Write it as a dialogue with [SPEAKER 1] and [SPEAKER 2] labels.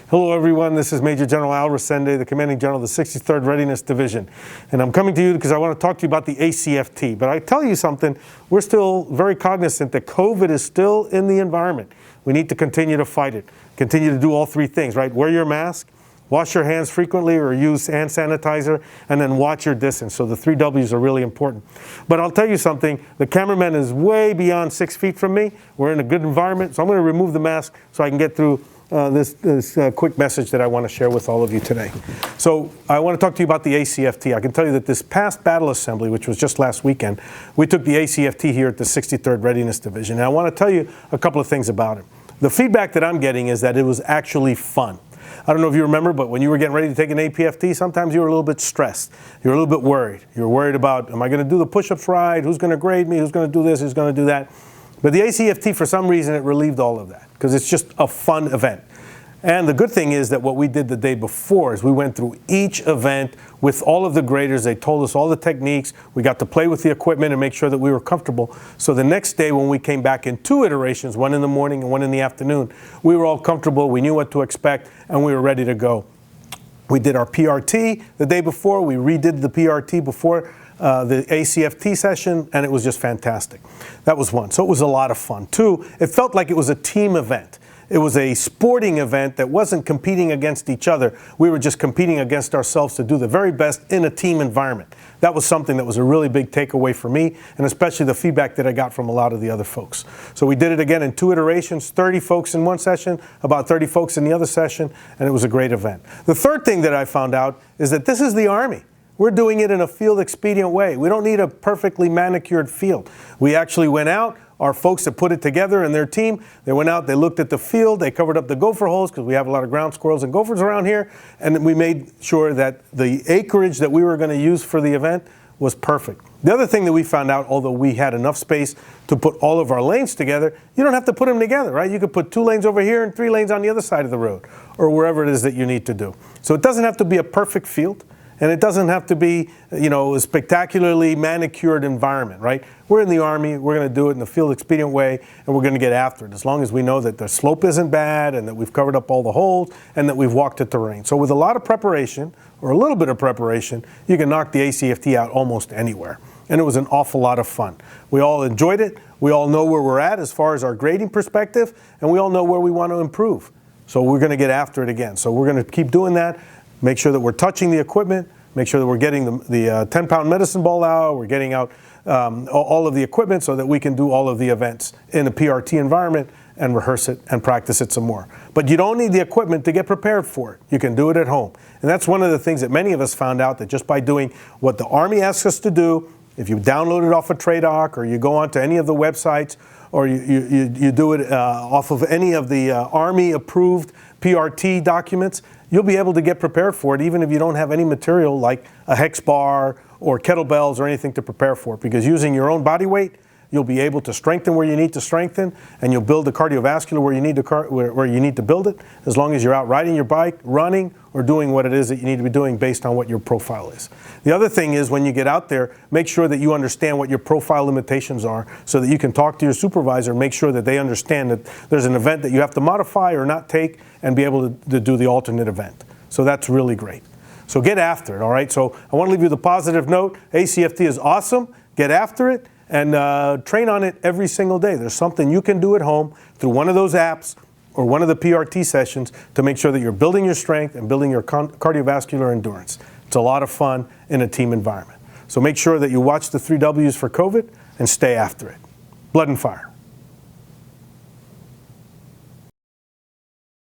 [SPEAKER 1] Hello everyone, this is Major General Al Rosende, the Commanding General of the 63rd Readiness Division. And I'm coming to you because I want to talk to you about the ACFT. But I tell you something, we're still very cognizant that COVID is still in the environment. We need to continue to fight it. Continue to do all three things, right? Wear your mask, wash your hands frequently or use hand sanitizer, and then watch your distance. So the 3 W's are really important. But I'll tell you something, the cameraman is way beyond 6 feet from me. We're in a good environment, so I'm going to remove the mask so I can get through this quick message that I want to share with all of you today. So I want to talk to you about the ACFT. I can tell you that this past battle assembly, which was just last weekend, we took the ACFT here at the 63rd Readiness Division. And I want to tell you a couple of things about it. The feedback that I'm getting is that it was actually fun. I don't know if you remember, but when you were getting ready to take an APFT, sometimes you were a little bit stressed. You were a little bit worried. You were worried about, am I going to do the push-ups right? Who's going to grade me? Who's going to do this? Who's going to do that? But the ACFT, for some reason, it relieved all of that because it's just a fun event. And the good thing is that what we did the day before is we went through each event with all of the graders. They told us all the techniques. We got to play with the equipment and make sure that we were comfortable. So the next day when we came back in 2 iterations, one in the morning and one in the afternoon, we were all comfortable. We knew what to expect and we were ready to go. We did our PRT the day before. We redid the PRT before the ACFT session, and it was just fantastic. That was one. So it was a lot of fun. 2, it felt like it was a team event. It was a sporting event that wasn't competing against each other. We were just competing against ourselves to do the very best in a team environment. That was something that was a really big takeaway for me, and especially the feedback that I got from a lot of the other folks. So we did it again in 2 iterations, 30 folks in one session, about 30 folks in the other session, and it was a great event. The third thing that I found out is that this is the Army. We're doing it in a field expedient way. We don't need a perfectly manicured field. We actually went out. Our folks that put it together and their team, they went out, they looked at the field, they covered up the gopher holes because we have a lot of ground squirrels and gophers around here, and we made sure that the acreage that we were going to use for the event was perfect. The other thing that we found out, although we had enough space to put all of our lanes together, you don't have to put them together, right? You could put 2 lanes over here and 3 lanes on the other side of the road, or wherever it is that you need to do. So it doesn't have to be a perfect field. And it doesn't have to be, a spectacularly manicured environment, right? We're in the Army, we're going to do it in the field expedient way, and we're going to get after it, as long as we know that the slope isn't bad and that we've covered up all the holes and that we've walked the terrain. So with a lot of preparation, or a little bit of preparation, you can knock the ACFT out almost anywhere. And it was an awful lot of fun. We all enjoyed it, we all know where we're at as far as our grading perspective, and we all know where we want to improve. So we're going to get after it again. So we're going to keep doing that. Make sure that we're touching the equipment, make sure that we're getting the 10-pound medicine ball out, we're getting out all of the equipment so that we can do all of the events in a PRT environment and rehearse it and practice it some more. But you don't need the equipment to get prepared for it. You can do it at home. And that's one of the things that many of us found out, that just by doing what the Army asks us to do, if you download it off of TRADOC or you go onto any of the websites or you do it off of any of the Army-approved PRT documents, you'll be able to get prepared for it even if you don't have any material like a hex bar or kettlebells or anything to prepare for it, because using your own body weight, you'll be able to strengthen where you need to strengthen, and you'll build the cardiovascular where you need to build it, as long as you're out riding your bike, running, or doing what it is that you need to be doing based on what your profile is. The other thing is, when you get out there, make sure that you understand what your profile limitations are so that you can talk to your supervisor, make sure that they understand that there's an event that you have to modify or not take and be able to do the alternate event. So that's really great. So get after it, all right? So I want to leave you the positive note. ACFT is awesome. Get after it and train on it every single day. There's something you can do at home through one of those apps or one of the PRT sessions to make sure that you're building your strength and building your cardiovascular endurance. It's a lot of fun in a team environment. So make sure that you watch the 3 W's for COVID and stay after it. Blood and fire.